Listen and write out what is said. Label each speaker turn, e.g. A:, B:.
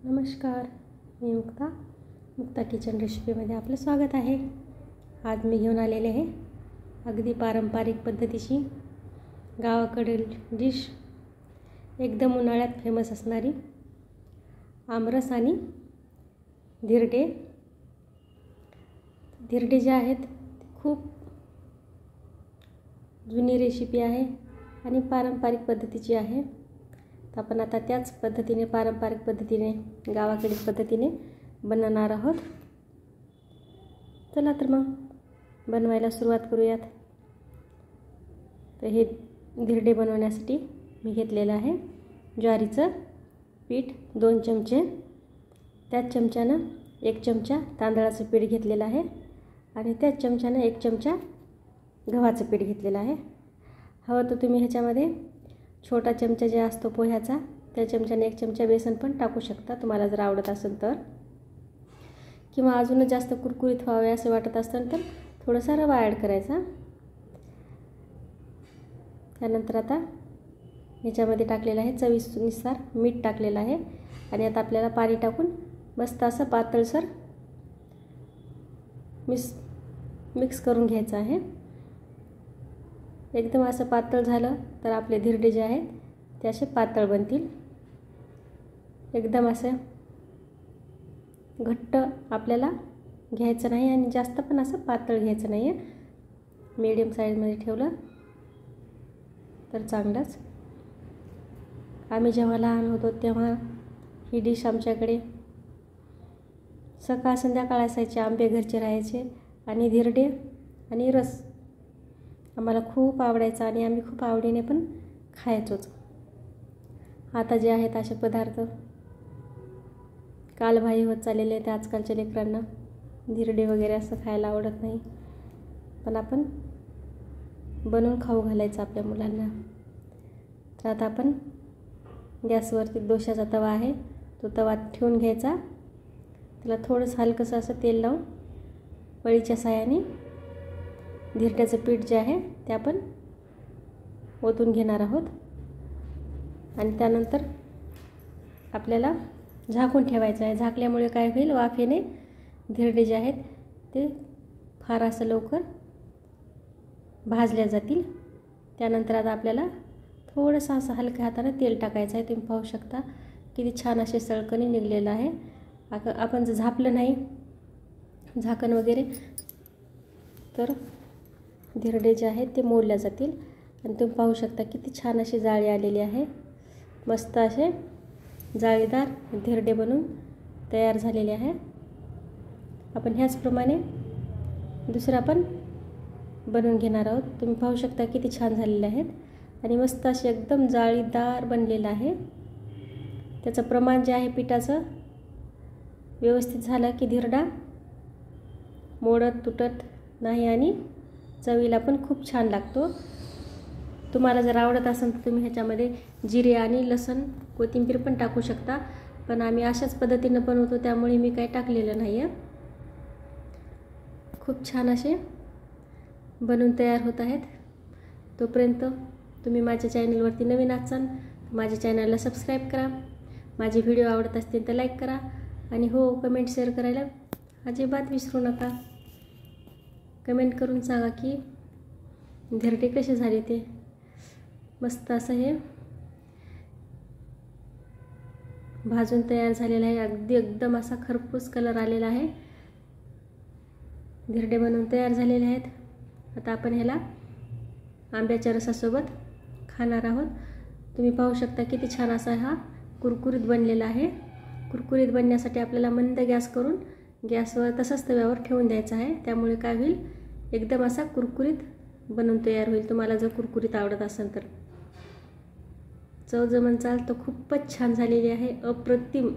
A: नमस्कार, मी मुक्ता किचन रेसिपीमध्ये आपलं स्वागत आहे। आज मी घेऊन आलेले आहे अगदी पारंपरिक पद्धतीची गावाकडील डिश, एकदम उन्हाळ्यात फेमस असणारी आमरस आणि धिरडे। धिरडे जे आहेत ते खूप जुनी रेसिपी आहे आणि पारंपरिक पद्धतीची आहे। तर आपण आता त्याच पद्धतीने पारंपरिक पद्धतीने गावाकडील पद्धतीने बनवणार आहोत। चला तर मग बनवायला सुरुवात करूयात। तर हे धिरडे बनवण्यासाठी मी घेतलेलं आहे ज्वारीचं पीठ 2 चमचे, त्याच चमच्यानं 1 चमचा तांदळाचं पीठ घेतलेलं आहे आणि त्याच चमच्यानं 1 चमचा गव्हाचं पीठ घेतलेलं आहे। हवं तर तुम्ही ह्याच्यामध्ये छोटा चमचा जे असतो पोह्याचा त्या चमच्याने 1 चमचा बेसन पण टाकू शकता, तुम्हाला जर आवडत असेल तर, किंवा अजून जास्त कुरकुरीत व्हावे असे वाटत असेल तर थोडासा रवा ॲड करायचा। त्यानंतर आता ह्याच्यामध्ये टाकलेलं आहे चवीनुसार मीठ टाकलेलं आहे आणि आता आपल्याला पाणी टाकून मस्त असं पातळसर मिक्स करून घ्यायचं आहे। एकदम असं पातळ झालं तर आपले धिरडे जे आहेत ते असे पातळ बनतील। एकदम असं घट्ट आपल्याला घ्यायचं नाही आणि जास्त पण असं पातळ घ्यायचं नाही आहे, मीडियम साईजमध्ये ठेवलं तर चांगलंच। आम्ही जेव्हा लहान होतो तेव्हा ही डिश आमच्याकडे सकाळ संध्याकाळ असायची, आंबे घरचे राहायचे आणि धिरडे आणि रस आम्हाला खूप आवडायचा आणि आम्ही खूप आवडीने पण खायचोच। आता जे आहेत असे पदार्थ कालबाह्य होत चाललेले आहेत आजकालच्या लेकरांना, धिरडे वगैरे असं खायला आवडत नाही, पण आपण बनवून खाऊ घालायचं आपल्या मुलांना। तर आता आपण गॅसवरती दोशाचा तवा आहे तो तवा ठेवून घ्यायचा, त्याला थोडंसं हलकंसं असं तेल लावून पळीच्या साहाय्याने धिरड्याचं पीठ जे आहे ते आपण ओतून घेणार आहोत आणि त्यानंतर आपल्याला झाकून ठेवायचं आहे। झाकल्यामुळे काय होईल, वाफेने धिरडे जे आहेत ते फार असं लवकर भाजल्या जातील। त्यानंतर आता आपल्याला थोडंसं असं हलक्या हाताने तेल टाकायचं आहे। तुम्ही पाहू शकता किती छान असे सळकणी निघलेलं आहे। आपण जर झापलं नाही झाकण वगैरे तर धिरडे जे आहेत ते मोडल्या जातील आणि तुम्ही पाहू शकता किती छान अशी जाळी आलेली आहे। मस्त असे जाळीदार धिरडे बनून तयार झालेले आहे। आपण ह्याचप्रमाणे दुसरा पण बनवून घेणार आहोत। तुम्ही पाहू शकता किती छान झालेले आहेत आणि मस्त असे एकदम जाळीदार बनलेलं आहे। त्याचं प्रमाण जे आहे पिठाचं व्यवस्थित झालं की धिरडा मोडत तुटत नाही आणि चवीला पण खूप छान लागतो। तुम्हाला जर आवडत असेल तर तुम्ही ह्याच्यामध्ये जिरे आणि लसूण कोथिंबीर पण टाकू शकता, पण आम्ही अशाच पद्धतीने बनवतो त्यामुळे मी काही टाकलेलं नाही आहे। खूप छान असे बनून तयार होत आहेत। तोपर्यंत तुम्ही माझ्या चॅनलवरती नवीन असाल तर माझ्या चॅनलला सबस्क्राईब करा, माझे व्हिडिओ आवडत असतील तर लाईक करा आणि हो, कमेंट शेअर करायला अजिबात विसरू नका। कमेंट करून सांगा की धिरडे कसे झाले ते। मस्त असं हे भाजून तयार झालेलं आहे, अगदी एकदम असा खरपूस कलर आलेला आहे। धिरडे बनवून तयार झालेले आहेत। आता आपण ह्याला आंब्याच्या रसासोबत खाणार आहोत। तुम्ही पाहू शकता किती छान असा हा कुरकुरीत बनलेला आहे। कुरकुरीत बनण्यासाठी आपल्याला मंद गॅस करून गॅसवर तसंच तव्यावर ठेवून द्यायचं आहे, त्यामुळे काय होईल, एकदम असा कुरकुरीत बनून तयार होईल। तुम्हाला जर कुरकुरीत आवडत असेल तर चव जर म्हणसाल तर खूपच छान झालेली आहे, अप्रतिम